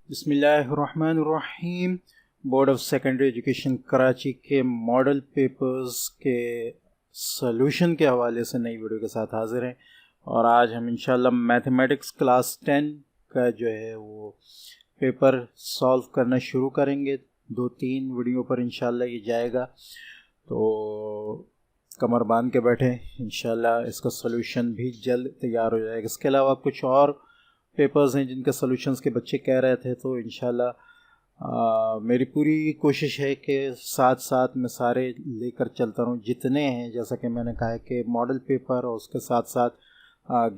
बिस्मिल्लाहिर्रहमानिर्रहीम। Board of secondary education Karachi के model papers के सॉल्यूशन के हवाले से नई वीडियो के साथ हाजिर हैं और आज हम इंशाल्लाह मैथमेटिक्स क्लास 10 का जो है वो पेपर सॉल्व करना शुरू करेंगे। 2-3 वीडियो पर इंशाल्लाह ये जाएगा, तो कमर बांध के बैठे, इंशाल्लाह इसका सॉल्यूशन भी जल्द तैयार हो जाएगा। इसके अलावा कुछ और पेपर्स हैं जिनके सॉल्यूशंस के बच्चे कह रहे थे, तो इंशाल्लाह मेरी पूरी कोशिश है कि साथ साथ मैं सारे लेकर चलता रहूँ जितने हैं। जैसा कि मैंने कहा है कि मॉडल पेपर और उसके साथ साथ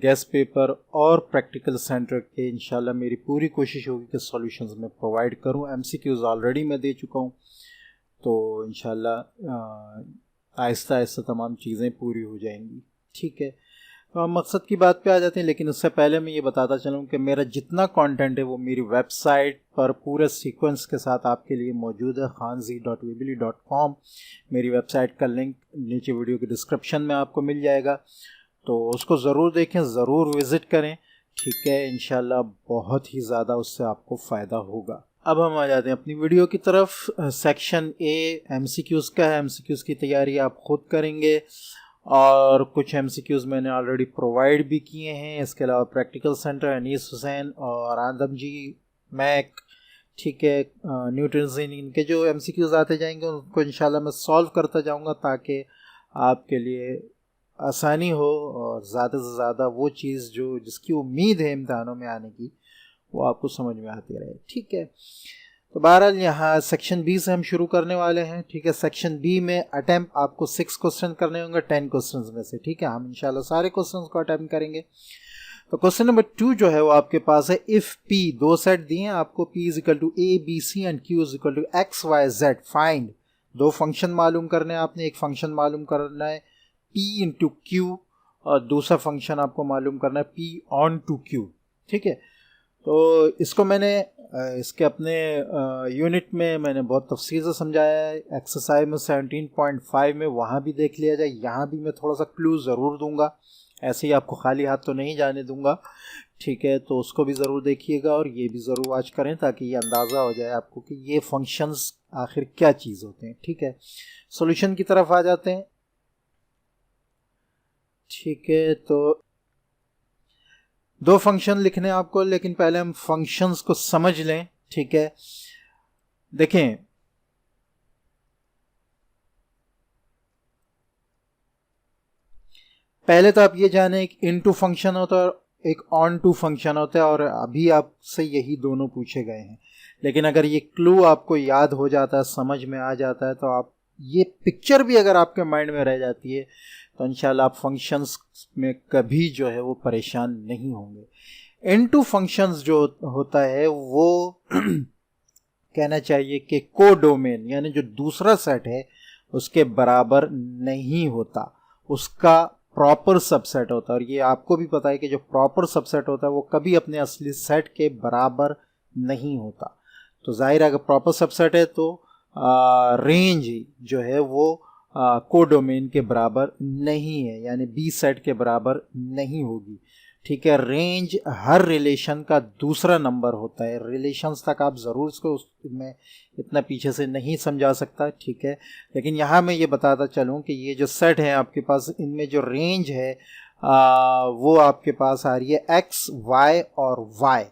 गेस्ट पेपर और प्रैक्टिकल सेंटर के इंशाल्लाह मेरी पूरी कोशिश होगी कि सॉल्यूशंस मैं प्रोवाइड करूँ। एमसीक्यूज़ ऑलरेडी मैं दे चुका हूँ, तो इंशाल्लाह आहिस्ता आहिस्ता तमाम चीज़ें पूरी हो जाएंगी। ठीक है, तो हम मकसद की बात पे आ जाते हैं, लेकिन उससे पहले मैं ये बताता चलूँ कि मेरा जितना कंटेंट है वो मेरी वेबसाइट पर पूरे सीक्वेंस के साथ आपके लिए मौजूद है। khanzi.weebly.com मेरी वेबसाइट का लिंक नीचे वीडियो के डिस्क्रिप्शन में आपको मिल जाएगा, तो उसको ज़रूर देखें, ज़रूर विज़िट करें। ठीक है, इंशाल्लाह बहुत ही ज़्यादा उससे आपको फ़ायदा होगा। अब हम आ जाते हैं अपनी वीडियो की तरफ। सेक्शन ए एमसीक्यूज़ का है। एमसीक्यूज़ की तैयारी आप खुद करेंगे और कुछ एमसीक्यूज़ मैंने ऑलरेडी प्रोवाइड भी किए हैं। इसके अलावा प्रैक्टिकल सेंटर अनीस हुसैन और आदम जी मैक, ठीक है, न्यूटन, इनके जो एमसीक्यूज़ आते जाएंगे उनको इंशाल्लाह मैं सॉल्व करता जाऊंगा ताकि आपके लिए आसानी हो और ज़्यादा से ज़्यादा वो चीज़ जो जिसकी उम्मीद है इम्तहानों में आने की वो आपको समझ में आती रहे। ठीक है, तो बहरहाल यहाँ सेक्शन बी से हम शुरू करने वाले हैं। ठीक है, सेक्शन बी में अटैम्प्ट आपको 6 क्वेश्चन करने होंगे 10 क्वेश्चन में से। ठीक है, हम इंशाल्लाह सारे क्वेश्चन को अटैम्प्ट करेंगे। तो क्वेश्चन नंबर 2 जो है वो आपके पास है, इफ़ पी, दो सेट दिए हैं आपको, P is equal to A B C and Q is equal to X Y Z, find. दो फंक्शन मालूम करने हैं आपने, एक फंक्शन मालूम करना है पी इंटू क्यू और दूसरा फंक्शन आपको मालूम करना है पी ऑन टू क्यू। ठीक है, तो इसको मैंने इसके अपने यूनिट में मैंने बहुत तफसील से समझाया है। एक्सरसाइज में 17.5 में वहाँ भी देख लिया जाए, यहाँ भी मैं थोड़ा सा क्लू ज़रूर दूंगा, ऐसे ही आपको खाली हाथ तो नहीं जाने दूंगा। ठीक है, तो उसको भी ज़रूर देखिएगा और ये भी ज़रूर वाच करें ताकि ये अंदाज़ा हो जाए आपको कि ये फंक्शंस आखिर क्या चीज़ होते हैं। ठीक है, सॉल्यूशन की तरफ आ जाते हैं। ठीक है, तो दो फंक्शन लिखने आपको, लेकिन पहले हम फंक्शंस को समझ लें। ठीक है, देखें, पहले तो आप ये जाने एक इनटू फंक्शन होता है और एक ऑन टू फंक्शन होता है, और अभी आपसे यही दोनों पूछे गए हैं। लेकिन अगर ये क्लू आपको याद हो जाता है, समझ में आ जाता है, तो आप ये पिक्चर भी अगर आपके माइंड में रह जाती है तो इंशाल्लाह आप फंक्शंस में कभी जो है वो परेशान नहीं होंगे। इनटू फंक्शंस जो होता है वो कहना चाहिए कि कोडोमेन, यानी जो दूसरा सेट है उसके बराबर नहीं होता, उसका प्रॉपर सबसेट होता है। और ये आपको भी पता है कि जो प्रॉपर सबसेट होता है वो कभी अपने असली सेट के बराबर नहीं होता। तो जाहिर है अगर प्रॉपर सबसेट है तो रेंज जो है वो कोडोमेन के बराबर नहीं है, यानी बी सेट के बराबर नहीं होगी। ठीक है, रेंज हर रिलेशन का दूसरा नंबर होता है। रिलेशंस तक आप ज़रूर इसको मैं इतना पीछे से नहीं समझा सकता। ठीक है, लेकिन यहाँ मैं ये बताता चलूँ कि ये जो सेट है आपके पास, इनमें जो रेंज है वो आपके पास आ रही है एक्स वाई और वाई।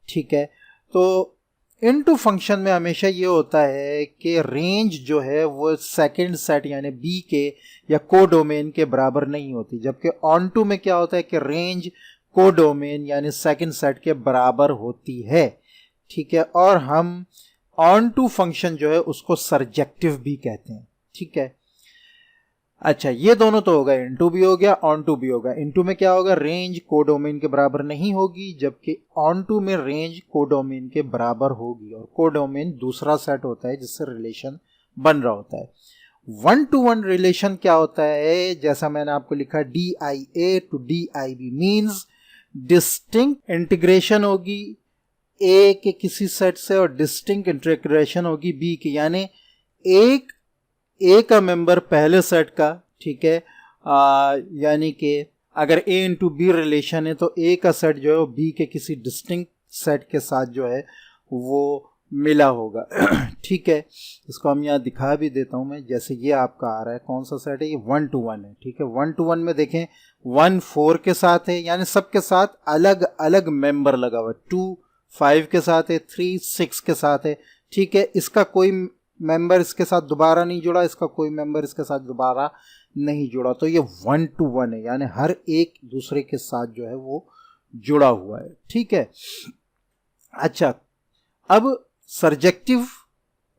ठीक है, तो इनटू फंक्शन में हमेशा ये होता है कि रेंज जो है वो सेकंड सेट यानी बी के या कोडोमेन के बराबर नहीं होती, जबकि ऑन टू में क्या होता है कि रेंज कोडोमेन यानी सेकंड सेट के बराबर होती है। ठीक है, और हम ऑन टू फंक्शन जो है उसको सरजेक्टिव भी कहते हैं। ठीक है, अच्छा, ये दोनों तो हो गए, इनटू भी हो गया, ऑन टू भी होगा। इनटू में क्या होगा, रेंज कोडोमेन के बराबर नहीं होगी, जबकि ऑन टू में रेंज कोडोमेन के बराबर होगी। और कोडोमेन दूसरा सेट होता है जिससे रिलेशन बन रहा होता है। 1-to-1 रिलेशन क्या होता है, जैसा मैंने आपको लिखा, DIA to DIB means distinct integration होगी ए के किसी सेट से और डिस्टिंक्ट इंटीग्रेशन होगी बी की, यानी एक ए का मेंबर पहले सेट का, ठीक है, यानी कि अगर ए इंटू बी रिलेशन है तो ए का सेट जो है वो बी के किसी डिस्टिंक्ट सेट के साथ जो है वो मिला होगा। ठीक है, इसको हम यहाँ दिखा भी देता हूँ मैं। जैसे ये आपका आ रहा है, कौन सा सेट है, ये 1 to 1 है। ठीक है, 1 to 1 में देखें 1 4 के साथ है, यानी सबके साथ अलग अलग मेंबर लगा हुआ है। 2 5 के साथ है, 3 6 के साथ है। ठीक है, इसका कोई मेंबर इसके साथ दोबारा नहीं जुड़ा, इसका कोई मेंबर इसके साथ दोबारा नहीं जुड़ा, तो ये 1 to 1 है, यानी हर एक दूसरे के साथ जो है वो जुड़ा हुआ है। ठीक है, अच्छा, अब सर्जेक्टिव,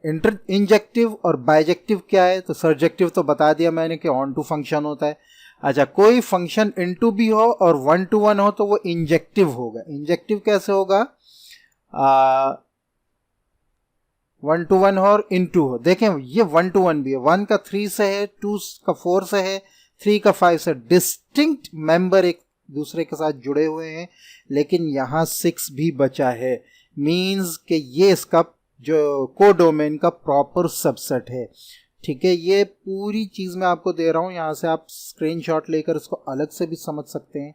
इंजेक्टिव और बाइजेक्टिव क्या है? तो सर्जेक्टिव तो बता दिया मैंने कि ऑन टू फंक्शन होता है। अच्छा, कोई फंक्शन इनटू भी हो और 1 to 1 हो तो वो इंजेक्टिव होगा। इंजेक्टिव कैसे होगा? 1 to 1 हो और इनटू हो। देखें, ये 1 to 1 भी है, 1 का 3 से है, 2 का 4 से है, 3 का 5 से। डिस्टिंक्ट मेंबर एक दूसरे के साथ जुड़े हुए हैं, लेकिन यहाँ 6 भी बचा है। मीन्स कि ये इसका जो कोडोमेन का प्रॉपर सबसेट है। ठीक है, ये पूरी चीज़ मैं आपको दे रहा हूँ, यहाँ से आप स्क्रीनशॉट लेकर इसको अलग से भी समझ सकते हैं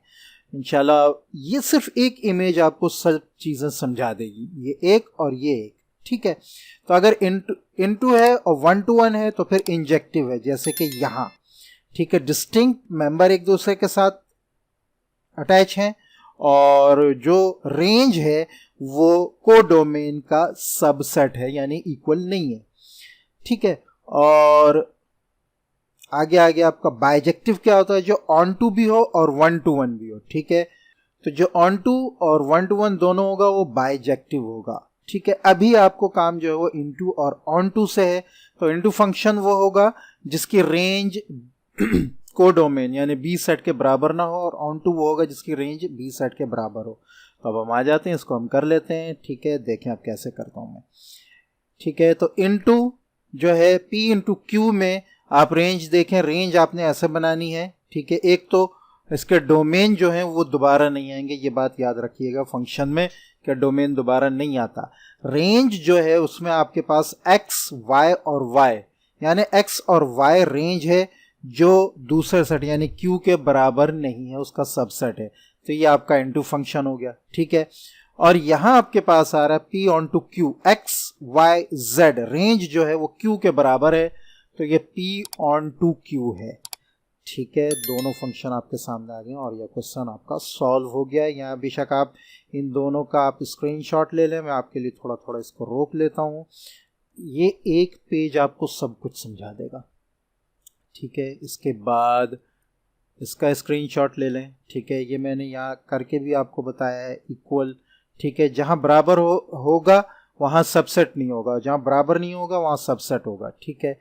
इंशाल्लाह। ये सिर्फ एक इमेज आपको सब चीज़ें समझा देगी, ये एक और ये एक। ठीक है, तो अगर इनटू है और 1 to 1 है तो फिर इंजेक्टिव है, जैसे कि यहाँ। ठीक है, डिस्टिंक्ट मेंबर एक दूसरे के साथ अटैच हैं, और जो रेंज है वो कोडोमेन का सबसेट है, यानी इक्वल नहीं है। ठीक है, और आगे आगे आपका बाइजेक्टिव क्या होता है? जो ऑन टू भी हो और 1 to 1 भी हो। ठीक है, तो जो ऑन टू और 1 to 1 दोनों होगा वो बाइजेक्टिव होगा। ठीक है, अभी आपको काम जो है वो इनटू और ऑन टू से है, तो इनटू फंक्शन वो होगा जिसकी रेंज कोडोमेन यानी बी सेट के बराबर ना हो, और ऑन टू वो होगा जिसकी रेंज बी सेट के बराबर हो। तो अब हम आ जाते हैं, इसको हम कर लेते हैं। ठीक है, देखें अब कैसे करता हूँ मैं। ठीक है, तो इनटू जो है P इंटू क्यू में आप रेंज देखें, रेंज आपने ऐसे बनानी है। ठीक है, एक तो इसके डोमेन जो है वो दोबारा नहीं आएंगे, ये बात याद रखिएगा फंक्शन में कि डोमेन दोबारा नहीं आता। रेंज जो है उसमें आपके पास x, y और y, यानी x और y रेंज है जो दूसरे सेट यानी q के बराबर नहीं है, उसका सबसेट है। तो ये आपका इनटू फंक्शन हो गया। ठीक है, और यहां आपके पास आ रहा है P on to Q, x, y, z range जो है वो q के बराबर है, तो ये P ऑन टू क्यू है। ठीक है, दोनों फंक्शन आपके सामने आ गए और यह क्वेश्चन आपका सॉल्व हो गया है। यहाँ बेशक आप इन दोनों का आप स्क्रीनशॉट ले लें, मैं आपके लिए थोड़ा थोड़ा इसको रोक लेता हूँ। ये एक पेज आपको सब कुछ समझा देगा। ठीक है, इसके बाद इसका स्क्रीनशॉट ले लें। ठीक है, ये मैंने यहाँ करके भी आपको बताया है इक्वल। ठीक है, जहाँ बराबर होगा वहाँ सबसेट नहीं होगा, जहाँ बराबर नहीं होगा वहाँ सबसेट होगा। ठीक है,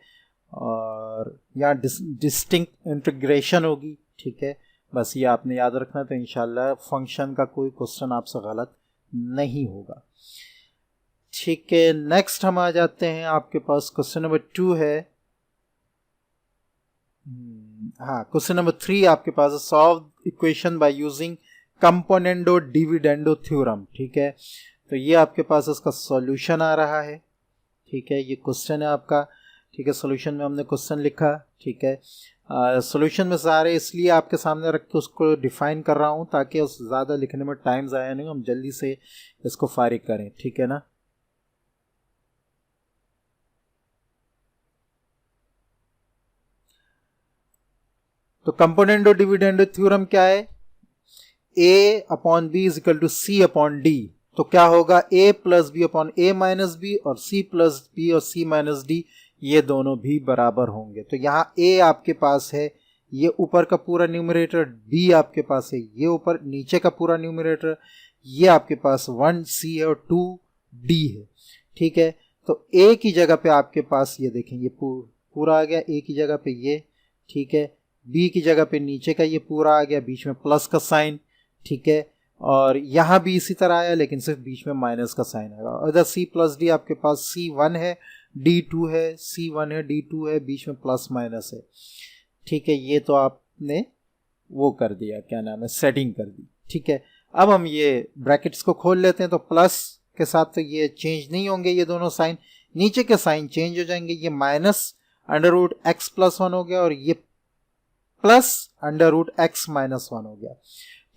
और यहाँ डिस्टिंक्ट इंटीग्रेशन होगी। ठीक है, बस ये आपने याद रखना, तो इंशाल्लाह फंक्शन का कोई क्वेश्चन आपसे गलत नहीं होगा। ठीक है, नेक्स्ट हम आ जाते हैं, आपके पास क्वेश्चन नंबर 2 है। हाँ, क्वेश्चन नंबर 3 आपके पास है, solve equation by using componendo dividendo theorem. ठीक है, तो ये आपके पास इसका सॉल्यूशन आ रहा है। ठीक है, ये क्वेश्चन है आपका। ठीक है, सॉल्यूशन में हमने क्वेश्चन लिखा। ठीक है, सॉल्यूशन में सारे इसलिए आपके सामने रख के उसको डिफाइन कर रहा हूँ ताकि उस ज़्यादा लिखने में टाइम ज़ाया नहीं, हम जल्दी से इसको फारिग करें। ठीक है ना। तो कंपोनेंडो डिविडेंडो थ्योरम क्या है? a upon B is equal to C upon D. तो क्या होगा? a plus B upon a minus B और c प्लस बी और c माइनस डी, ये दोनों भी बराबर होंगे। तो यहाँ a आपके पास है, ये ऊपर का पूरा न्यूमरेटर, b आपके पास है ये ऊपर नीचे का पूरा न्यूमरेटर, ये आपके पास 1c है और 2d है। ठीक है, तो a की जगह पे आपके पास ये देखें, ये पूरा आ गया a की जगह पे ये। ठीक है, b की जगह पे नीचे का ये पूरा आ गया, बीच में प्लस का साइन। ठीक है, और यहाँ भी इसी तरह आया लेकिन सिर्फ बीच में माइनस का साइन आएगा। इधर c प्लस डी आपके पास c1 है, d2 है, c1 है, d2 है, बीच में प्लस माइनस है। ठीक है, ये तो आपने वो कर दिया, क्या नाम है, सेटिंग कर दी। ठीक है, अब हम ये ब्रैकेट्स को खोल लेते हैं, तो प्लस के साथ तो ये चेंज नहीं होंगे, ये दोनों साइन, नीचे के साइन चेंज हो जाएंगे। ये minus under root x plus 1 हो गया और ये plus under root x minus 1 हो गया।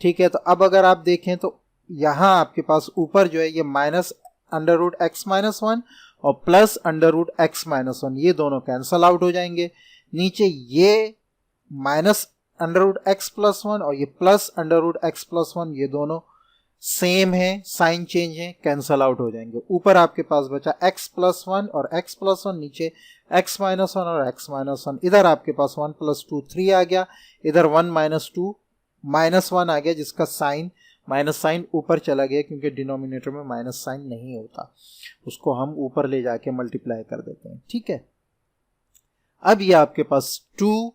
ठीक है, तो अब अगर आप देखें तो यहाँ आपके पास ऊपर जो है ये minus under root x minus one और plus under root x minus one, ये दोनों कैंसल आउट हो जाएंगे। नीचे ये minus under root x plus one और ये plus under root x plus one, ये दोनों सेम है, साइन चेंज है, कैंसल आउट हो जाएंगे। ऊपर आपके पास बचा x प्लस वन और x प्लस वन, नीचे x माइनस वन और x माइनस वन। इधर आपके पास 1 प्लस 2 3 आ गया, इधर 1 माइनस 2 माइनस 1 आ गया, जिसका साइन माइनस साइन ऊपर चला गया क्योंकि डिनोमिनेटर में माइनस साइन नहीं होता, उसको हम ऊपर ले जाके मल्टीप्लाई कर देते हैं। ठीक है, अब ये आपके पास 2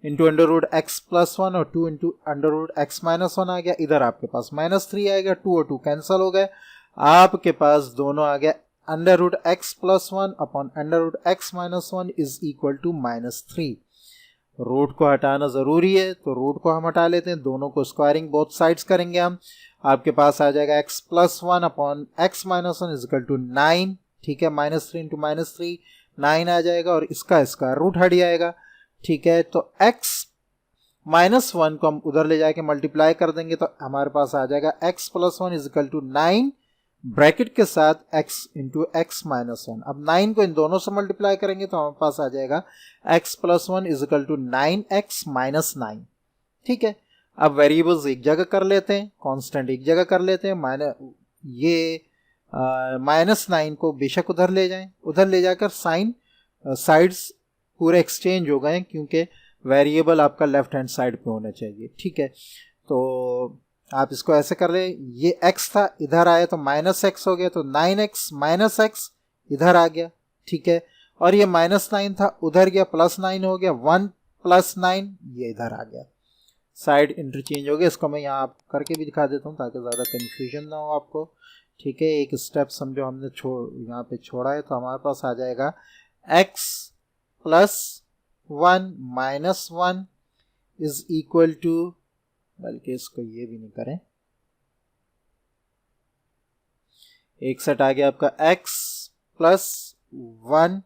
into under root x plus one और 2 into under root x minus one आ गया। इधर आपके पास माइनस 3 आएगा, 2 और 2 कैंसिल हो गए, आपके पास दोनों आ गया under root x plus one upon under root x minus one is equal to minus 3। Root को हटाना जरूरी है तो रूट को हम हटा लेते हैं, दोनों को स्क्वायरिंग बोथ साइड्स करेंगे हम। आपके पास आ जाएगा X plus one upon X minus one is equal to 9। ठीक है, माइनस 3 इंटू माइनस 3 9 आ जाएगा और इसका स्क्वायर रूट हट जाएगा। ठीक है, तो x माइनस वन को हम उधर ले जाके मल्टीप्लाई कर देंगे तो हमारे पास आ जाएगा x plus one is equal to 9 bracket के साथ x into X minus one. अब 9 को इन दोनों से मल्टीप्लाई करेंगे तो हमारे पास आ जाएगा x plus one is equal to 9x minus 9। ठीक है, अब वेरिएबल्स एक जगह कर लेते हैं, कांस्टेंट एक जगह कर लेते हैं। ये माइनस 9 को बेशक उधर ले जाएं, उधर ले जाकर साइन साइड्स पूरे एक्सचेंज हो गए क्योंकि वेरिएबल आपका लेफ्ट हैंड साइड पे होना चाहिए। ठीक है, तो आप इसको ऐसे कर रहे, ये x था इधर आया तो माइनस एक्स हो गया, तो 9x माइनस एक्स इधर आ गया। ठीक है, और ये माइनस 9 था उधर गया, प्लस 9 हो गया, 1 प्लस 9 ये इधर आ गया, साइड इंटरचेंज हो गया। इसको मैं यहाँ करके भी दिखा देता हूँ ताकि ज़्यादा कन्फ्यूजन ना हो आपको। ठीक है, एक स्टेप समझो हमने यहाँ पे छोड़ा है, तो हमारे पास आ जाएगा x plus 1 minus 1 is equal to, बल्कि इसको ये भी नहीं करें, एक सेट आ गया आपका x प्लस 1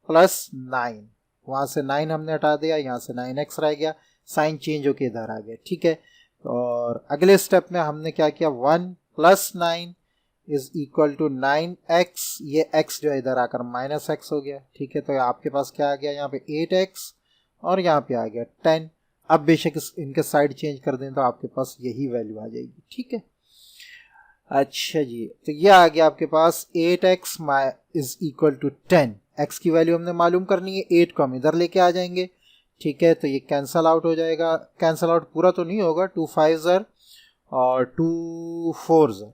प्लस 9, वहां से 9 हमने हटा दिया, यहां से 9x रह गया, साइन चेंज होके इधर आ गया। ठीक है, और अगले स्टेप में हमने क्या किया, 1 plus 9 is equal to 9x, ये x जो है इधर आकर माइनस x हो गया। ठीक है, तो आपके पास क्या आ गया, यहाँ पे 8x और यहाँ पे आ गया 10। अब बेशक इनके साइड चेंज कर दें तो आपके पास यही वैल्यू आ जाएगी। ठीक है, अच्छा जी, तो ये आ गया आपके पास 8x is equal to 10। x की वैल्यू हमने मालूम करनी है, 8 को हम इधर लेके आ जाएंगे। ठीक है, तो ये कैंसल आउट हो जाएगा, कैंसल आउट पूरा तो नहीं होगा, 2 5 ज़र और 2 4 ज़र,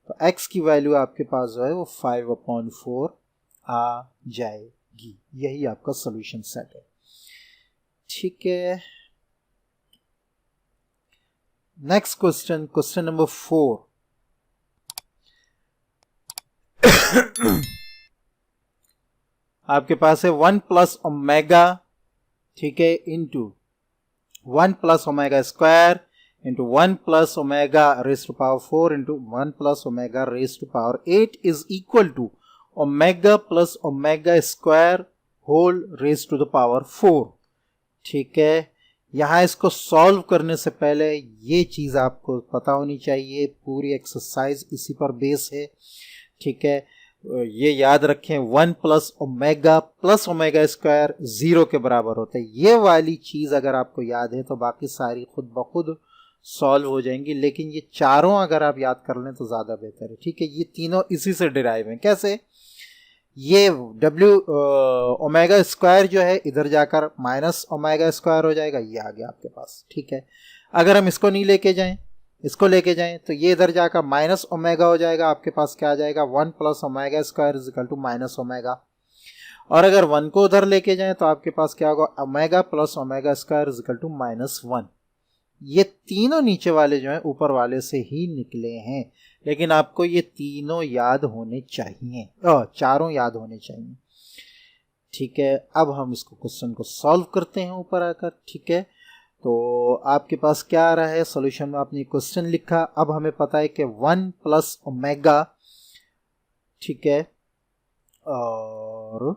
तो x की वैल्यू आपके पास जो है वो 5/4 आ जाएगी। यही आपका सॉल्यूशन सेट है। ठीक है, नेक्स्ट क्वेश्चन, क्वेश्चन नंबर 4। आपके पास है 1 प्लस ओमेगा, ठीक है, into 1 plus omega square into 1 plus omega raise to power 4 into 1 plus omega raise to power 8 is equal to omega plus omega square whole raise to the power 4। ठीक है, यहाँ इसको solve करने से पहले ये चीज़ आपको पता होनी चाहिए, पूरी एक्सरसाइज इसी पर बेस है। ठीक है, ये याद रखें, 1 प्लस ओमेगा स्क्वायर 0 के बराबर होता है। ये वाली चीज़ अगर आपको याद है तो बाकी सारी खुद ब खुद सॉल्व हो जाएंगी, लेकिन ये चारों अगर आप याद कर लें तो ज़्यादा बेहतर है। ठीक है, ये तीनों इसी से डिराइव हैं। कैसे, ये ओमेगा स्क्वायर जो है इधर जाकर माइनस ओमेगा स्क्वायर हो जाएगा, ये आ गया आपके पास। ठीक है, अगर हम इसको नहीं लेके जाएं, इसको लेके जाएं तो ये इधर जाकर माइनस ओमेगा हो जाएगा, आपके पास क्या आ जाएगा, 1 plus omega square is equal to minus omega. और अगर 1 को उधर लेके जाएं तो आपके पास क्या होगा, omega plus omega square is equal to minus 1। ये तीनों नीचे वाले जो हैं ऊपर वाले से ही निकले हैं, लेकिन आपको ये तीनों याद होने चाहिए, चारों याद होने चाहिए। ठीक है, अब हम इसको क्वेश्चन को सॉल्व करते हैं ऊपर आकर। ठीक है, तो आपके पास क्या आ रहा है, सॉल्यूशन में आपने क्वेश्चन लिखा। अब हमें पता है कि 1 प्लस ओमेगा, ठीक है, और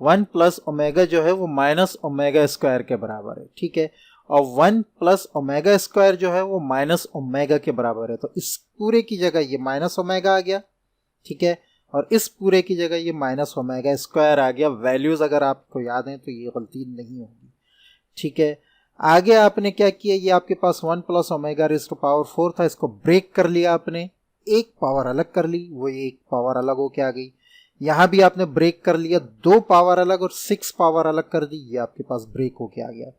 1 प्लस ओमेगा जो है वो माइनस ओमेगा स्क्वायर के बराबर है। ठीक है, और 1 प्लस ओमेगा स्क्वायर जो है वो माइनस ओमेगा के बराबर है। तो इस पूरे की जगह ये माइनस ओमेगा आ गया, ठीक है, और इस पूरे की जगह ये माइनस ओमेगा स्क्वायर आ गया। वैल्यूज अगर आपको याद हैं तो ये गलती नहीं होगी, ठीक है। आगे आपने क्या किया, ये आपके पास 1 plus omega raise to power 4 था, इसको ब्रेक कर लिया आपने, एक पावर अलग कर ली, वो एक पावर अलग होके आ गई। यहां भी आपने ब्रेक कर लिया, 2 पावर अलग और 6 पावर अलग कर दी, ये आपके पास ब्रेक होके आ गया।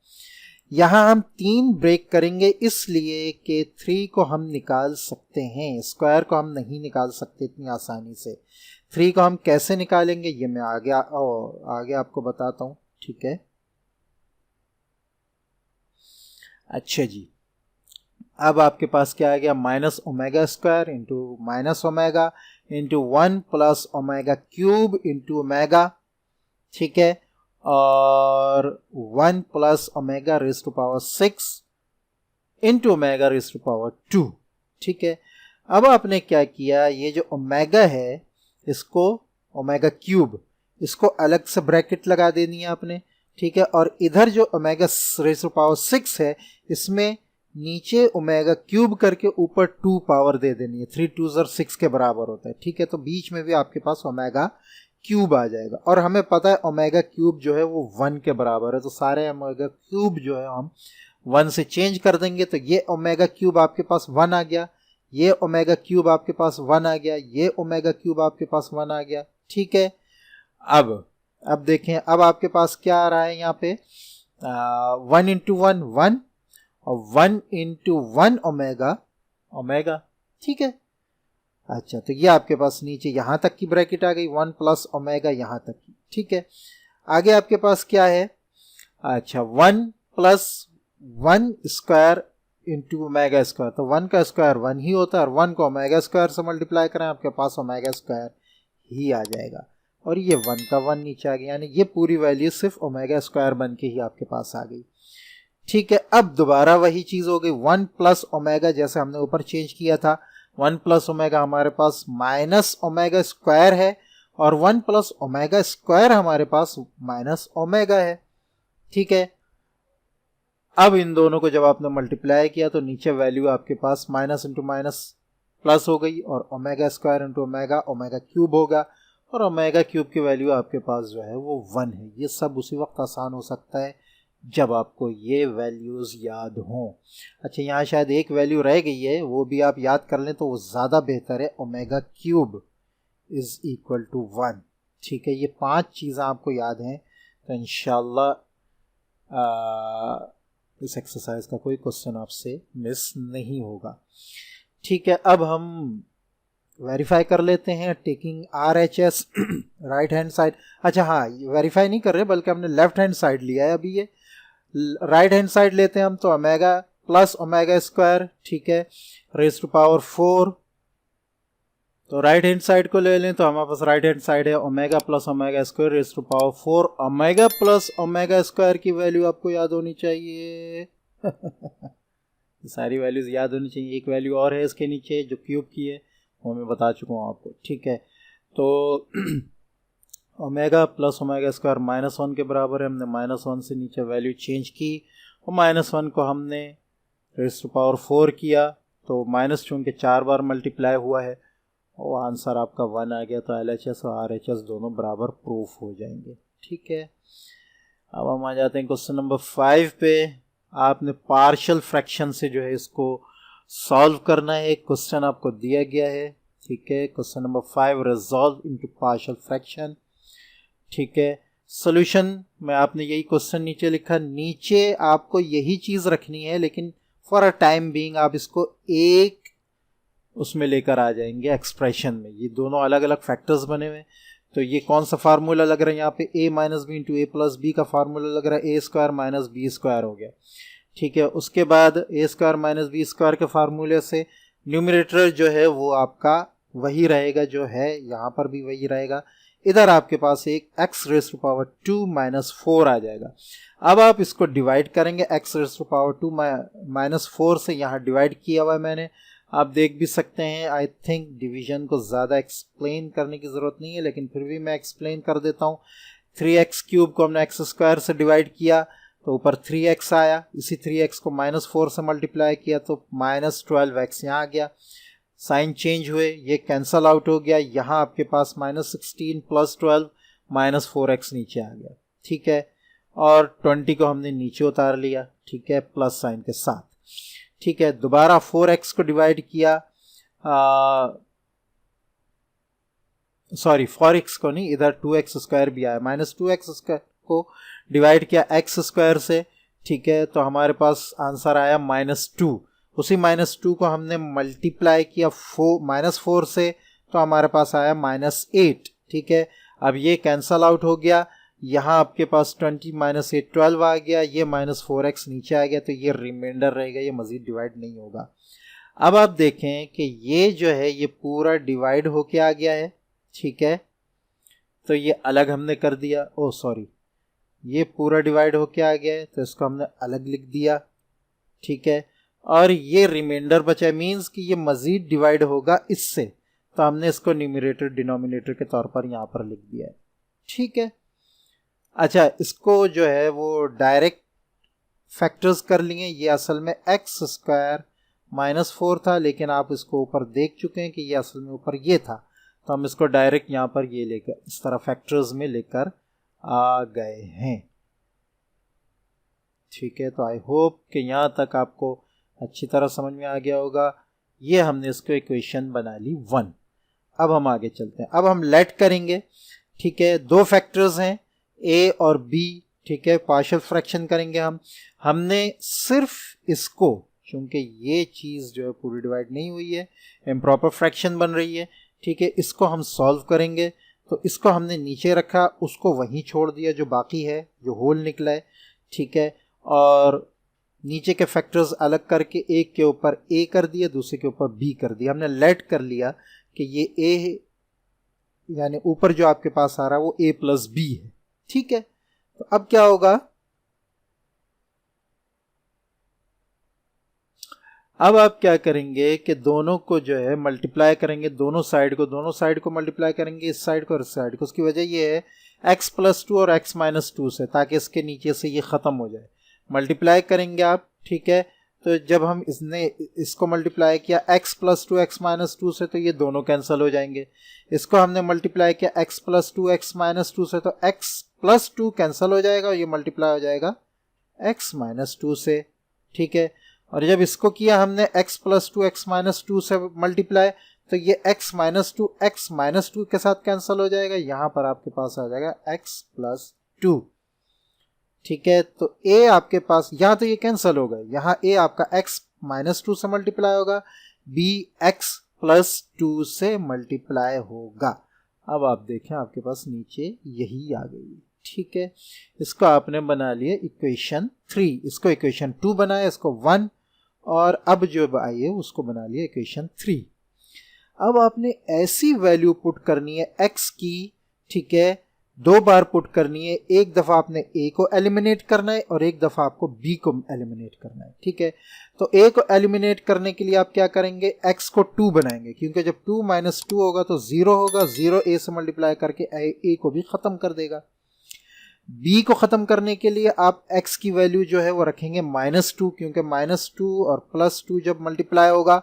यहां हम 3 ब्रेक करेंगे इसलिए कि 3 को हम निकाल सकते हैं, स्क्वायर को हम नहीं निकाल सकते इतनी आसानी से। 3 को हम कैसे निकालेंगे ये मैं आगे आपको बताता हूं, ठीक है। अच्छा जी, अब आपके पास क्या आ गया, minus omega square into minus omega into 1 plus omega cube into omega, ठीक है, और 1 plus omega raise to power 6 into omega raise to power 2, ठीक है। अब आपने क्या किया, ये जो ओमेगा है इसको ओमेगा क्यूब, इसको अलग से ब्रैकेट लगा देनी है आपने, ठीक है, और इधर जो ओमेगा रेज़ टू पावर 6 है इसमें नीचे ओमेगा क्यूब करके ऊपर 2 पावर दे देनी है, 3 2 6 के बराबर होता है, ठीक है। तो बीच में भी आपके पास ओमेगा क्यूब आ जाएगा, और हमें पता है ओमेगा क्यूब जो है वो 1 के बराबर है, तो सारे ओमेगा क्यूब जो है हम 1 से चेंज कर देंगे। तो ये ओमेगा क्यूब आपके पास 1 आ गया, ये ओमेगा क्यूब आपके पास 1 आ गया, ये ओमेगा क्यूब आपके पास 1 आ गया, ठीक है। अब देखें, अब आपके पास क्या आ रहा है यहाँ पे, 1 इंटू 1 1 और 1 इंटू 1 ओमेगा, ठीक है। अच्छा, तो ये आपके पास नीचे यहां तक की ब्रैकेट आ गई, 1 प्लस ओमेगा यहां तक की, ठीक है। आगे आपके पास क्या है, अच्छा 1 plus 1 square into omega square, तो 1 का स्क्वायर 1 ही होता है, और 1 को ओमेगा स्क्वायर से मल्टीप्लाई करें आपके पास ओमेगा स्क्वायर ही आ जाएगा, और ये 1 का 1 नीचे आ गया, यानी ये पूरी वैल्यू सिर्फ ओमेगा स्क्वायर बन के ही आपके पास आ गई, ठीक है। अब दोबारा वही चीज हो गई, 1 प्लस ओमेगा जैसे हमने ऊपर चेंज किया था, 1 प्लस ओमेगा हमारे पास माइनस ओमेगा स्क्वायर है, और 1 प्लस ओमेगा स्क्वायर हमारे पास माइनस ओमेगा है, ठीक है। अब इन दोनों को जब आपने मल्टीप्लाई किया तो नीचे वैल्यू आपके पास माइनस इंटू माइनस प्लस हो गई, और omega square into omega omega cube होगा, और ओमेगा क्यूब की वैल्यू आपके पास जो है वो 1 है। ये सब उसी वक्त आसान हो सकता है जब आपको ये वैल्यूज़ याद हों। अच्छा, यहाँ शायद एक वैल्यू रह गई है, वो भी आप याद कर लें तो वो ज़्यादा बेहतर है, omega cube is equal to 1, ठीक है। ये 5 चीज़ें आपको याद हैं तो इंशाल्लाह इस एक्सरसाइज का कोई क्वेश्चन आपसे मिस नहीं होगा, ठीक है। अब हम वेरीफाई कर लेते हैं, taking RHS right hand side. अच्छा हाँ, वेरीफाई नहीं कर रहे बल्कि हमने लेफ्ट हैंड साइड लिया है अभी, ये राइट हैंड साइड लेते हैं हम, तो ओमेगा प्लस ओमेगा स्क्वायर, ठीक है, रेज़ टू पावर 4। तो राइट हैंड साइड को ले लें तो हमारे पास राइट हैंड साइड है omega plus omega square raise to power 4। Omega plus omega square की वैल्यू आपको याद होनी चाहिए सारी वैल्यूज याद होनी चाहिए। एक वैल्यू और है इसके नीचे जो क्यूब की है, वो मैं बता चुका हूँ आपको, ठीक है। तो ओमेगा प्लस ओमेगा स्क्वायर -1 के बराबर है, हमने -1 से नीचे वैल्यू चेंज की, और -1 को हमने रेज़ टू पावर 4 किया, तो माइनस चूँकि 4 बार मल्टीप्लाई हुआ है और आंसर आपका 1 आ गया, तो LHS और RHS दोनों बराबर प्रूफ हो जाएंगे, ठीक है। अब हम आ जाते हैं क्वेश्चन नंबर 5 पे। आपने पार्शियल फ्रैक्शन से जो है इसको सॉल्व करना है, क्वेश्चन आपको दिया गया है, ठीक है। Question number 5, resolve into partial fraction, ठीक है। सॉल्यूशन में आपने यही क्वेश्चन नीचे लिखा, नीचे आपको यही चीज़ रखनी है, लेकिन फॉर अ टाइम बीइंग आप इसको एक उसमें लेकर आ जाएंगे एक्सप्रेशन में। ये दोनों अलग अलग फैक्टर्स बने हुए, तो ये कौन सा फार्मूला लग रहा है यहाँ पे, a minus B into A plus B का फार्मूला लग रहा है, a square minus B square हो गया, ठीक है। उसके बाद a square minus B square के फार्मूले से न्यूमरेटर जो है वो आपका वही रहेगा जो है, यहाँ पर भी वही रहेगा। इधर आपके पास एक x raise to power 2 minus 4 आ जाएगा। अब आप इसको डिवाइड करेंगे, x raise to power 2 minus 4 से यहाँ डिवाइड किया हुआ है मैंने, आप देख भी सकते हैं। आई थिंक डिवीजन को ज़्यादा एक्सप्लेन करने की ज़रूरत नहीं है, लेकिन फिर भी मैं एक्सप्लेन कर देता हूँ। 3x क्यूब को हमने x स्क्वायर से डिवाइड किया, तो ऊपर 3x आया, इसी 3x को -4 से मल्टीप्लाई किया तो -12x यहाँ आ गया, साइन चेंज हुए, ये कैंसल आउट हो गया, यहाँ आपके पास -16 + 12 -4x नीचे आ गया, ठीक है। और 20 को हमने नीचे उतार लिया, ठीक है, प्लस साइन के साथ, ठीक है। दोबारा 4x को डिवाइड किया, सॉरी 4x को नहीं, इधर 2x² भी आया, -2x² को डिवाइड किया x² से, ठीक है, तो हमारे पास आंसर आया -2। उसी -2 को हमने मल्टीप्लाई किया -4 से, तो हमारे पास आया -8, ठीक है। अब ये कैंसल आउट हो गया, यहाँ आपके पास 20 - 8 12 आ गया, ये -4x नीचे आ गया, तो ये रिमाइंडर रहेगा, ये मज़ीद डिवाइड नहीं होगा। अब आप देखें कि ये जो है ये पूरा डिवाइड होके आ गया है, ठीक है, तो ये अलग हमने कर दिया, ओ सॉरी, ये पूरा डिवाइड होके आ गया है, तो इसको हमने अलग लिख दिया, ठीक है। और ये रिमाइंडर बचा, मीन्स कि ये मज़ीद डिवाइड होगा इससे, तो हमने इसको न्यूमरेटर डिनोमिनेटर के तौर पर यहाँ पर लिख दिया है, ठीक है। अच्छा, इसको जो है वो डायरेक्ट फैक्टर्स कर लिए, ये असल में x² -4 था, लेकिन आप इसको ऊपर देख चुके हैं कि ये असल में ऊपर ये था, तो हम इसको डायरेक्ट यहाँ पर ये लेकर इस तरह फैक्टर्स में लेकर आ गए हैं, ठीक है। तो आई होप कि यहाँ तक आपको अच्छी तरह समझ में आ गया होगा। ये हमने इसको इक्वेशन बना ली 1। अब हम आगे चलते हैं, अब हम लेट करेंगे, ठीक है। दो फैक्टर्स हैं a और b, ठीक है, पार्शियल फ्रैक्शन करेंगे हमने सिर्फ इसको, क्योंकि ये चीज़ जो है पूरी डिवाइड नहीं हुई है, इम्प्रॉपर फ्रैक्शन बन रही है, ठीक है, इसको हम सॉल्व करेंगे। तो इसको हमने नीचे रखा, उसको वहीं छोड़ दिया जो बाकी है, जो होल निकला है, ठीक है, और नीचे के फैक्टर्स अलग करके एक के ऊपर a कर दिया, दूसरे के ऊपर b कर दिया। हमने लेट कर लिया कि ये a यानी ऊपर जो आपके पास आ रहा है वो a + b है, ठीक है। तो अब क्या होगा, अब आप क्या करेंगे कि दोनों को जो है मल्टीप्लाई करेंगे, दोनों साइड को मल्टीप्लाई करेंगे, इस साइड को और इस साइड को। उसकी वजह ये है x + 2 और x - 2 से, ताकि इसके नीचे से ये ख़त्म हो जाए। मल्टीप्लाई करेंगे आप, ठीक है, तो जब हम इसको मल्टीप्लाई किया x + 2 x - 2 से, तो ये दोनों कैंसिल हो जाएंगे। इसको हमने मल्टीप्लाई किया x + 2 x - 2 से, तो x + 2 कैंसिल हो जाएगा और ये मल्टीप्लाई हो जाएगा x - 2 से, ठीक है। और जब इसको किया हमने x + 2 x - 2 से मल्टीप्लाई, तो ये x - 2 x - 2 के साथ कैंसिल हो जाएगा, यहाँ पर आपके पास आ जाएगा x + 2, ठीक है। तो a आपके पास यहाँ तो ये कैंसिल होगा, यहाँ a आपका x - 2 से मल्टीप्लाई होगा, b x + 2 से मल्टीप्लाई होगा। अब आप देखें आपके पास नीचे यही आ गई, ठीक है। इसको आपने बना लिया इक्वेशन 3, इसको इक्वेशन 2 बनाया, इसको 1, और अब जो आई है उसको बना लिया इक्वेशन 3। अब आपने ऐसी वैल्यू पुट करनी है x की, ठीक है, 2 बार पुट करनी है। एक दफ़ा आपने a को एलिमिनेट करना है और एक दफ़ा आपको b को एलिमिनेट करना है, ठीक है। तो a को एलिमिनेट करने के लिए आप क्या करेंगे, x को 2 बनाएंगे, क्योंकि जब 2 - 2 होगा तो 0 होगा, 0 a से मल्टीप्लाई करके a को भी ख़त्म कर देगा। b को ख़त्म करने के लिए आप x की वैल्यू जो है वो रखेंगे -2, क्योंकि -2 और +2 जब मल्टीप्लाई होगा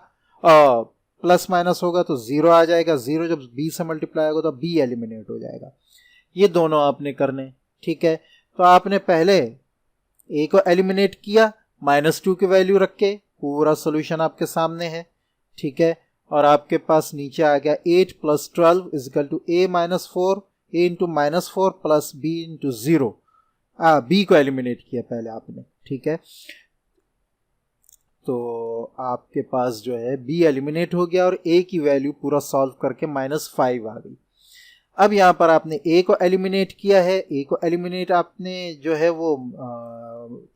प्लस माइनस होगा तो 0 आ जाएगा, 0 जब b से मल्टीप्लाई होगा तो b एलिमिनेट हो जाएगा। ये दोनों आपने करने, ठीक है। तो आपने पहले a को एलिमिनेट किया, -2 की वैल्यू रख के, पूरा सोल्यूशन आपके सामने है, ठीक है। और आपके पास नीचे आ गया 8 + 12 = a - 4, a × -4 + b × 0। b को एलिमिनेट किया पहले आपने, ठीक है। तो आपके पास जो है b एलिमिनेट हो गया और a की वैल्यू पूरा सॉल्व करके -5 आ गई। अब यहाँ पर आपने a को एलिमिनेट किया है, a को एलिमिनेट आपने जो है वो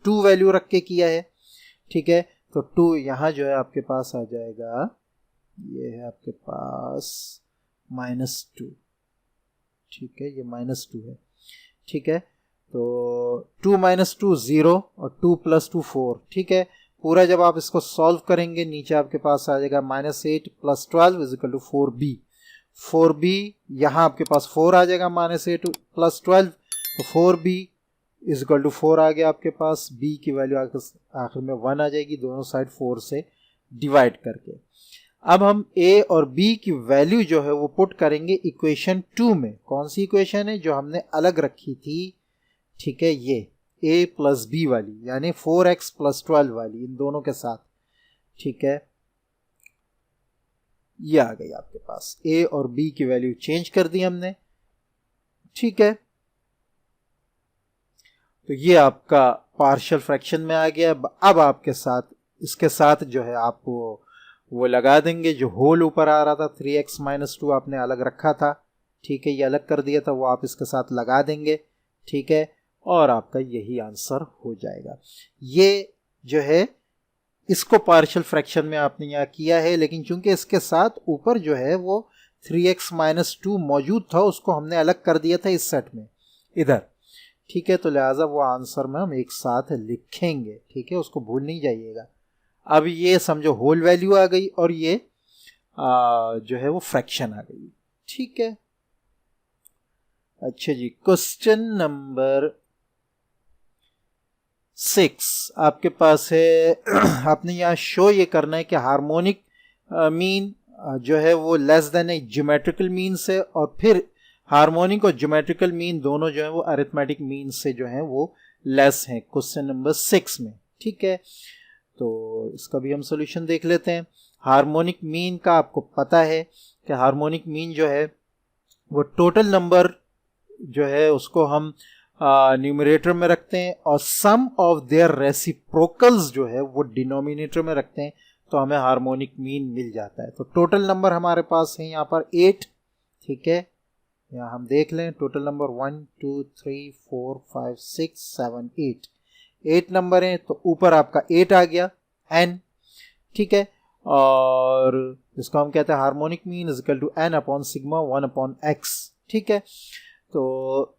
2 वैल्यू रख के किया है, ठीक है। तो 2 यहाँ जो है आपके पास आ जाएगा, ये है आपके पास -2, ठीक है, ये -2 है, ठीक है। तो 2 - 2 0 और 2 + 2 4, ठीक है। पूरा जब आप इसको सॉल्व करेंगे, नीचे आपके पास आ जाएगा -8 + 12 = 4b। 4b यहाँ आपके पास 4 आ जाएगा, -8 + 12, तो 4b इज इक्वल टू 4 आ गया आपके पास, b की वैल्यू आखिर में 1 आ जाएगी, दोनों साइड 4 से डिवाइड करके। अब हम a और b की वैल्यू जो है वो पुट करेंगे इक्वेशन 2 में। कौन सी इक्वेशन है? जो हमने अलग रखी थी, ठीक है, ये a प्लस b वाली, यानी 4x प्लस 12 वाली, इन दोनों के साथ, ठीक है। ये आ गई आपके पास, a और b की वैल्यू चेंज कर दी हमने, ठीक है। तो ये आपका पार्शियल फ्रैक्शन में आ गया। अब आपके साथ, इसके साथ जो है आप वो लगा देंगे, जो होल ऊपर आ रहा था 3x माइनस 2 आपने अलग रखा था, ठीक है, ये अलग कर दिया था, वो आप इसके साथ लगा देंगे, ठीक है, और आपका यही आंसर हो जाएगा। ये जो है इसको पार्शियल फ्रैक्शन में आपने यहाँ किया है, लेकिन चूंकि इसके साथ ऊपर जो है वो 3x माइनस 2 मौजूद था, उसको हमने अलग कर दिया था इस सेट में इधर, ठीक है, तो लिहाजा वो आंसर में हम एक साथ लिखेंगे, ठीक है, उसको भूल नहीं जाइएगा। अब ये समझो होल वैल्यू आ गई और ये जो है वो फ्रैक्शन आ गई, ठीक है। अच्छा जी, क्वेश्चन नंबर 6 आपके पास है। आपने यहाँ शो ये करना है कि हार्मोनिक मीन जो है वो लेस देन ए ज्योमेट्रिकल मीन से, और फिर हार्मोनिक और ज्योमेट्रिकल मीन दोनों जो है वो अरिथमेटिक मीन से जो है वो लेस हैं, क्वेश्चन नंबर 6 में, ठीक है। तो इसका भी हम सॉल्यूशन देख लेते हैं। हार्मोनिक मीन का आपको पता है कि हार्मोनिक मीन जो है वो टोटल नंबर जो है उसको हम न्यूमरेटर में रखते हैं, और सम ऑफ देयर रेसिप्रोकल्स जो है वो डिनोमिनेटर में रखते हैं, तो हमें हार्मोनिक मीन मिल जाता है। तो टोटल नंबर हमारे पास है यहाँ पर 8, ठीक है, यहाँ हम देख लें टोटल नंबर 1 2 3 4 5 6 7 8 नंबर हैं, तो ऊपर आपका 8 आ गया n, ठीक है, और इसको हम कहते हैं harmonic mean is equal to n upon sigma 1 upon x, ठीक है। तो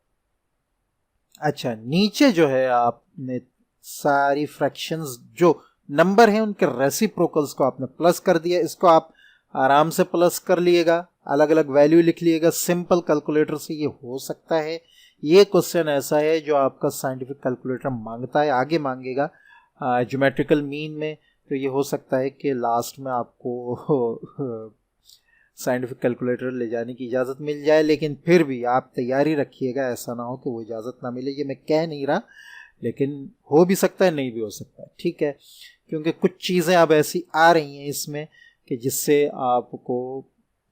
अच्छा, नीचे जो है आपने सारी फ्रैक्शंस जो नंबर हैं उनके रेसिप्रोकल्स को आपने प्लस कर दिया, इसको आप आराम से प्लस कर लिएगा, अलग अलग वैल्यू लिख लिएगा, सिंपल कैलकुलेटर से ये हो सकता है। ये क्वेश्चन ऐसा है जो आपका साइंटिफिक कैलकुलेटर मांगता है, आगे मांगेगा ज्योमेट्रिकल मीन में, तो ये हो सकता है कि लास्ट में आपको साइंटिफिक कैलकुलेटर ले जाने की इजाज़त मिल जाए, लेकिन फिर भी आप तैयारी रखिएगा, ऐसा ना हो कि वो इजाज़त ना मिले। ये मैं कह नहीं रहा, लेकिन हो भी सकता है, नहीं भी हो सकता है, ठीक है, क्योंकि कुछ चीज़ें अब ऐसी आ रही हैं इसमें कि जिससे आपको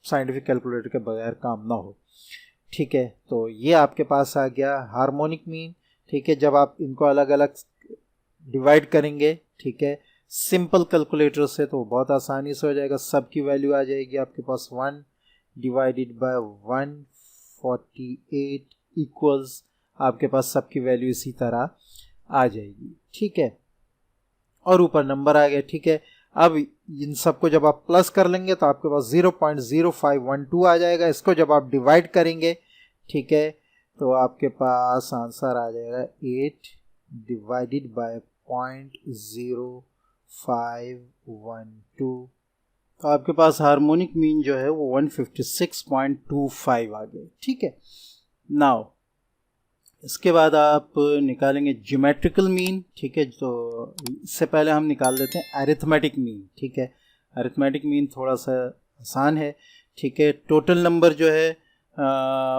साइंटिफिक कैलकुलेटर के बगैर काम ना हो, ठीक है। तो ये आपके पास आ गया हार्मोनिक मीन, ठीक है। जब आप इनको अलग अलग डिवाइड करेंगे, ठीक है, सिंपल कैलकुलेटर से, तो बहुत आसानी से हो जाएगा। सब की वैल्यू आ जाएगी आपके पास 1 डिवाइडेड बाय 148 इक्वल्स, आपके पास सब की वैल्यू इसी तरह आ जाएगी, ठीक है, और ऊपर नंबर आ गया, ठीक है। अब इन सबको जब आप प्लस कर लेंगे तो आपके पास 0.0512 आ जाएगा। इसको जब आप डिवाइड करेंगे, ठीक है, तो आपके पास आंसर आ जाएगा 8 डिवाइडेड बाय 0.0512, तो आपके पास हार्मोनिक मीन जो है वो 156.25 आ गए, ठीक है। नाउ इसके बाद आप निकालेंगे ज्योमेट्रिकल मीन, ठीक है, तो इससे पहले हम निकाल लेते हैं अरिथमेटिक मीन, ठीक है। अरिथमेटिक मीन थोड़ा सा आसान है, ठीक है। टोटल नंबर जो है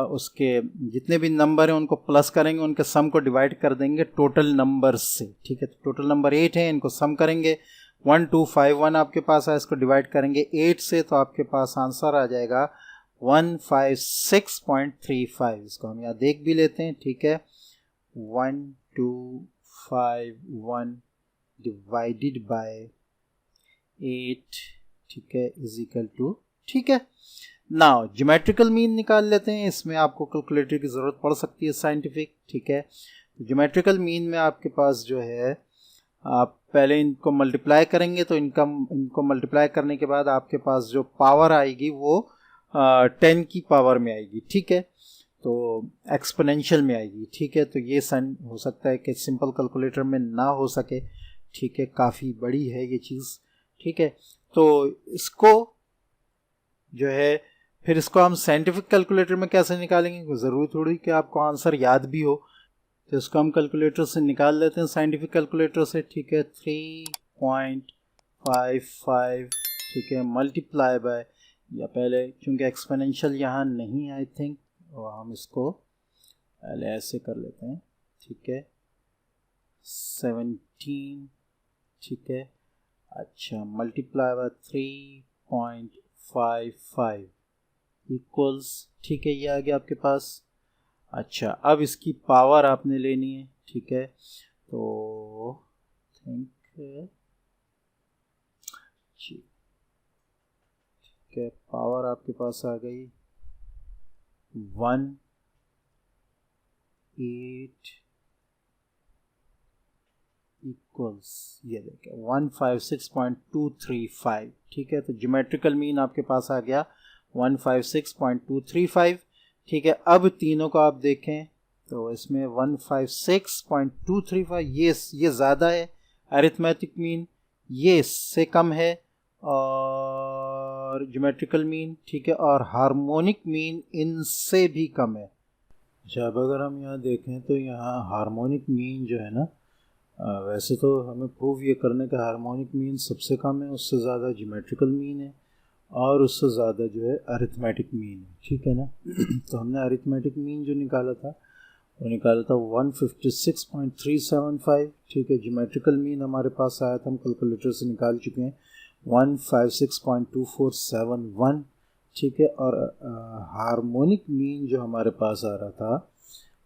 उसके जितने भी नंबर हैं उनको प्लस करेंगे, उनके सम को डिवाइड कर देंगे टोटल नंबर से, ठीक है। तो टोटल नंबर 8 है, इनको सम करेंगे, 1251 आपके पास है, इसको डिवाइड करेंगे 8 से, तो आपके पास आंसर आ जाएगा 156.35। इसको हम यहाँ देख भी लेते हैं, ठीक है, 1251 डिवाइडेड बाय 8, ठीक है, इज इक्वल टू, ठीक है। नाउ ज्योमेट्रिकल मीन निकाल लेते हैं, इसमें आपको कैलकुलेटर की ज़रूरत पड़ सकती है साइंटिफिक, ठीक है। ज्योमेट्रिकल मीन में आपके पास जो है आप पहले इनको मल्टीप्लाई करेंगे, तो इनको मल्टीप्लाई करने के बाद आपके पास जो पावर आएगी वो 10 की पावर में आएगी, ठीक है, तो एक्सपोनेंशियल में आएगी, ठीक है। तो ये हो सकता है कि सिंपल कैलकुलेटर में ना हो सके, ठीक है, काफ़ी बड़ी है ये चीज़, ठीक है। तो इसको जो है फिर इसको हम साइंटिफिक कैलकुलेटर में कैसे निकालेंगे, ज़रूरी थोड़ी कि आपको आंसर याद भी हो, तो इसको हम कैलकुलेटर से निकाल लेते हैं, साइंटिफिक कैलकुलेटर से, ठीक है। 3.55, ठीक है, मल्टीप्लाई बाय, या पहले चूँकि एक्सपोनेंशियल यहाँ नहीं है आई थिंक, और हम इसको पहले ऐसे कर लेते हैं, ठीक है, 17, ठीक है, अच्छा, मल्टीप्लाई बाय 3.55 इक्वल्स, ठीक है, ये आ गया आपके पास। अच्छा, अब इसकी पावर आपने लेनी है, ठीक है, तो थिंक, ठीक है, पावर आपके पास आ गई 1, 8 इक्वल्स, ये देखें 156.235, ठीक है। तो ज्योमेट्रिकल मीन आपके पास आ गया 156.235, ठीक है। अब तीनों को आप देखें तो इसमें 156.235 ये ज़्यादा है, अरिथमेटिक मीन ये इससे कम है, और ज्योमेट्रिकल मीन, ठीक है, और हार्मोनिक मीन इनसे भी कम है। अच्छा, अब अगर हम यहाँ देखें तो यहाँ हार्मोनिक मीन जो है ना, वैसे तो हमें प्रूव ये करने का हार्मोनिक मीन सबसे कम है, उससे ज़्यादा ज्योमेट्रिकल मीन है, और उससे ज़्यादा जो है अरिथमेटिक मीन है, ठीक है ना। तो हमने अरिथमेटिक मीन जो निकाला था वो निकाला था 156.375, ठीक है। ज्योमेट्रिकल मीन हमारे पास आया था, हम कैलकुलेटर से निकाल चुके हैं, 156.2471, ठीक है। और हार्मोनिक मीन जो हमारे पास आ रहा था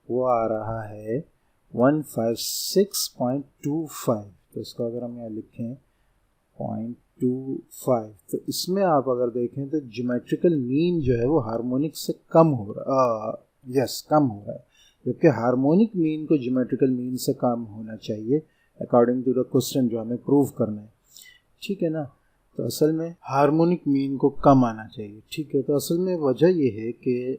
वो आ रहा है 156.25, तो इसको अगर हम यहाँ लिखें 0.25, तो इसमें आप अगर देखें तो ज्योमेट्रिकल मीन जो है वो हार्मोनिक से कम हो रहा, कम हो रहा है, जबकि हार्मोनिक मीन को ज्योमेट्रिकल मीन से कम होना चाहिए अकॉर्डिंग टू द क्वेश्चन जो हमें प्रूव करना है, ठीक है ना। तो असल में हार्मोनिक मीन को कम आना चाहिए, ठीक है। तो असल में वजह ये है कि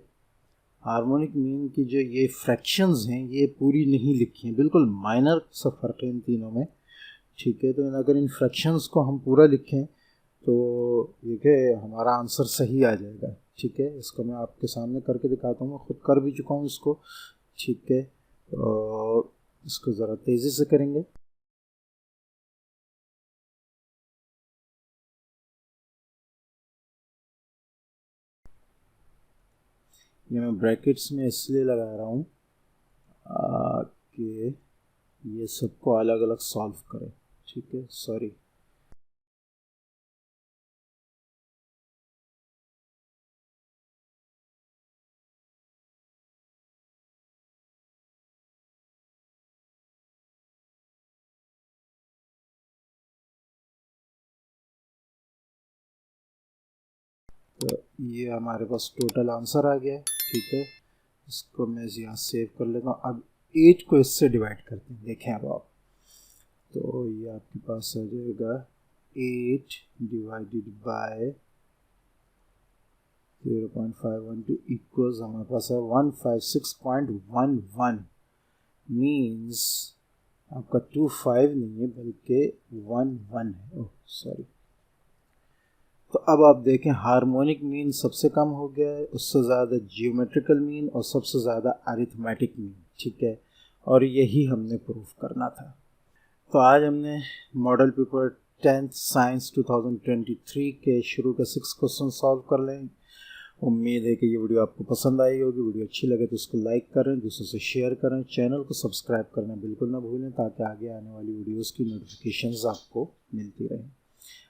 हार्मोनिक मीन की जो ये फ्रैक्शंस हैं ये पूरी नहीं लिखी हैं, बिल्कुल माइनर सा फर्क है इन तीनों में, ठीक है। तो अगर इन फ्रैक्शंस को हम पूरा लिखें तो ये कि हमारा आंसर सही आ जाएगा, ठीक है। इसको मैं आपके सामने करके दिखाता हूँ, मैं खुद कर भी चुका हूँ इसको, ठीक है। तो इसको ज़रा तेज़ी से करेंगे। ये मैं ब्रैकेट्स में इसलिए लगा रहा हूँ कि ये सबको अलग अलग सॉल्व करें, ठीक है, सॉरी। तो ये हमारे पास टोटल आंसर आ गया है, ठीक है। इसको मैं यहाँ सेव कर लेता हूँ। अब 8 को इससे डिवाइड करते हैं, देखें अब आप, तो ये आपके पास आ जाएगा 8 डिवाइडेड बाय 0.512 इक्वल्स हमारे पास है 156.11, मीन्स आपका 25 नहीं है बल्कि 11 है, ओह सॉरी। तो अब आप देखें हार्मोनिक मीन सबसे कम हो गया है, उससे ज़्यादा जियोमेट्रिकल मीन और सबसे ज़्यादा अरिथमेटिक मीन, ठीक है। और यही हमने प्रूफ करना था। तो आज हमने मॉडल पेपर 10th साइंस 2023 के शुरू के 6 क्वेश्चन सॉल्व कर लें। उम्मीद है कि ये वीडियो आपको पसंद आई होगी। वीडियो अच्छी लगे तो उसको लाइक करें, दूसरों से शेयर करें, चैनल को सब्सक्राइब करना बिल्कुल ना भूलें ताकि आगे आने वाली वीडियोस की नोटिफिकेशंस आपको मिलती रहें।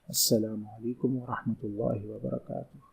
अस्सलामु अलैकुम व रहमतुल्लाहि व बरकातुहू।